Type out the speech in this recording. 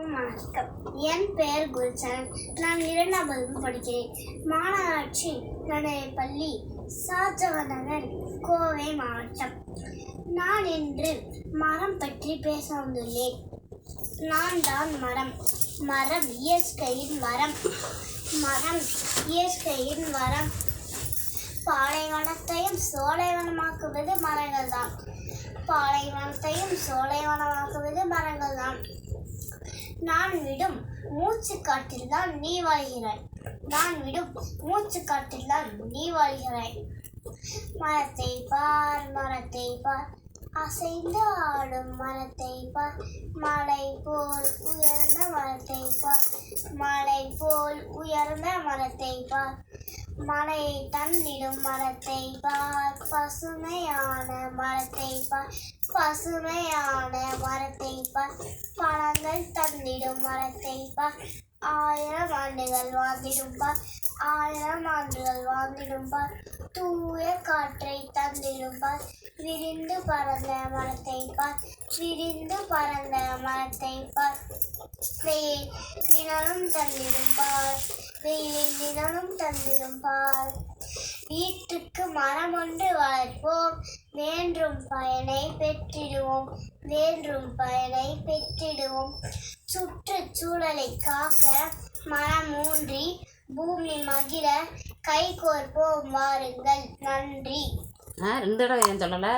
அனைவருக்கும் வணக்கம். என் பெயர் குல்சன். நான் 2ஆம் வகுப்பு படிக்கிறேன். மாநகராட்சி நடுநிலைப்பள்ளி, ஷாஜகான் நகர், கோவை மாவட்டம். நான் இன்று மரம் பற்றி பேச வந்துள்ளேன். நான் தான் மரம். மரம் இயற்கையின் வரம். மரம் இயற்கையின் வரம். பாலைவனத்தையும் சோலைவனமாக்குவது மரங்கள் தான். பாலைவனத்தையும் சோலைவனமாக்குவது மரங்கள் தான். நான் விடும் மூச்சு காற்றில் தான் நீ வாழ்கிறாய். நான் விடும் மூச்சு காற்றில் தான் நீ வாழ்கிறாய். மரத்தை பார், மரத்தை பார், அசைந்து ஆடும் மரத்தை பார். மலை போல் உயர்ந்த மரத்தை பார், மலை போல் உயர்ந்த மரத்தை பார். மலையை தந்திடும் மரத்தை பார், பசுமையான மரத்தை பார், பசுமையான மரத்தை பார். பழங்கள் தந்திடும் மரத்தை பார், 1000 ஆண்டுகள் வாழ்ந்திடும் பார், 1000 ஆண்டுகள் வாழ்ந்திடும் பார். தூய காற்றை தந்திடும் பார், விரிந்து பறந்த மரத்தை பார், விரிந்து பறந்த மரத்தை பார். வெயில் தினமும் தந்திடும் பார், வெயிலின் தினமும் தந்திடும் பார். வீட்டுக்கு மரம் ஒன்று வளர்ப்போம், வேண்டும் பயனை பெற்றிடுவோம், வேண்டும் பயனை பெற்றிடுவோம். சுற்றுச்சூழலை காக்க மரம் ஊன்றி பூமி மகிழ கை கோர்ப்போம் வாருங்கள். நன்றி. 2 தடவை ஏன் சொல்லலை?